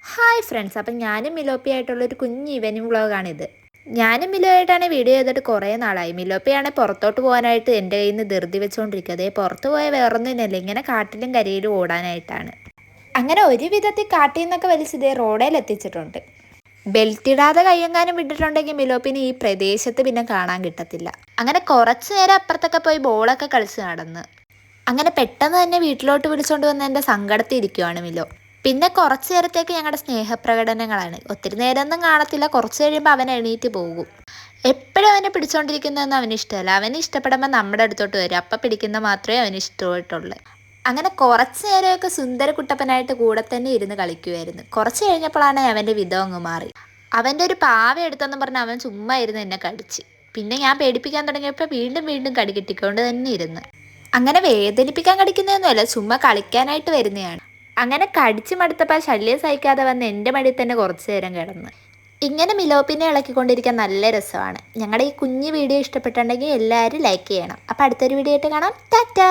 Hi friends, അപ്പം ഞാനും മിലോപ്പിയായിട്ടുള്ളൊരു കുഞ്ഞ് ഈവനിങ് വ്ളോഗാണിത്. ഞാനും മിലോയായിട്ടാണ് വീഡിയോ ചെയ്തിട്ട് കുറേ നാളായി. മിലോപ്പിയാണെങ്കിൽ പുറത്തോട്ട് പോകാനായിട്ട് എൻ്റെ കയ്യിൽ നിന്ന് ധൃതി വെച്ചുകൊണ്ടിരിക്കുക. അതേ പുറത്ത് പോയ വേറൊന്നുമില്ല, ഇങ്ങനെ കാട്ടിലും കരിയിലും ഓടാനായിട്ടാണ്. അങ്ങനെ ഒരു വിധത്തിൽ കാട്ടിൽ നിന്നൊക്കെ വലിച്ചിതേ റോഡേൽ എത്തിച്ചിട്ടുണ്ട്. ബെൽറ്റ് ഇടാതെ കയ്യെങ്ങാനും വിട്ടിട്ടുണ്ടെങ്കിൽ മിലോപ്പിന് ഈ പ്രദേശത്ത് പിന്നെ കാണാൻ കിട്ടത്തില്ല. അങ്ങനെ കുറച്ച് നേരം അപ്പുറത്തൊക്കെ പോയി ബോളൊക്കെ കളിച്ച് നടന്ന് അങ്ങനെ പെട്ടെന്ന് തന്നെ വീട്ടിലോട്ട് വിളിച്ചുകൊണ്ട് വന്ന് എൻ്റെ സങ്കടത്തിൽ ഇരിക്കുവാണ് മിലോ. പിന്നെ കുറച്ച് നേരത്തേക്ക് ഞങ്ങളുടെ സ്നേഹപ്രകടനങ്ങളാണ്. ഒത്തിരി നേരമൊന്നും കാണത്തില്ല, കുറച്ച് കഴിയുമ്പോൾ അവൻ എണീറ്റ് പോകും. എപ്പോഴും അവനെ പിടിച്ചുകൊണ്ടിരിക്കുന്നതൊന്നും അവന് ഇഷ്ടമല്ല. അവന് ഇഷ്ടപ്പെടുമ്പോൾ നമ്മുടെ അടുത്തോട്ട് വരും, അപ്പം പിടിക്കുന്ന മാത്രമേ അവന് ഇഷ്ടമായിട്ടുള്ളൂ. അങ്ങനെ കുറച്ച് നേരമൊക്കെ സുന്ദരക്കുട്ടപ്പനായിട്ട് കൂടെ തന്നെ ഇരുന്ന് കളിക്കുമായിരുന്നു. കുറച്ച് കഴിഞ്ഞപ്പോഴാണ് അവൻ്റെ വിധം അങ്ങ് മാറി. അവൻ്റെ ഒരു പാവ എടുത്തെന്ന് പറഞ്ഞ് അവൻ ചുമ്മാ ഇരുന്ന് എന്നെ കടിച്ച്. പിന്നെ ഞാൻ പേടിപ്പിക്കാൻ തുടങ്ങിയപ്പോൾ വീണ്ടും വീണ്ടും കടി കിട്ടിക്കൊണ്ട് തന്നെ ഇരുന്ന്. അങ്ങനെ വേദനിപ്പിക്കാൻ കടിക്കുന്നതൊന്നുമല്ല, ചുമ്മാ കളിക്കാനായിട്ട് വരുന്നതാണ്. അങ്ങനെ കടിച്ചു മടുത്തപ്പോൾ ശല്യം സഹിക്കാതെ വന്ന് എൻ്റെ മടിയിൽ തന്നെ കുറച്ച് നേരം കിടന്ന്. ഇങ്ങനെ മിലോപ്പിനെ ഇളക്കിക്കൊണ്ടിരിക്കാൻ നല്ല രസമാണ്. ഞങ്ങളുടെ ഈ കുഞ്ഞു വീഡിയോ ഇഷ്ടപ്പെട്ടുണ്ടെങ്കിൽ എല്ലാവരും ലൈക്ക് ചെയ്യണം. അപ്പോൾ അടുത്തൊരു വീഡിയോ ആയിട്ട് കാണാം. ടാറ്റാ.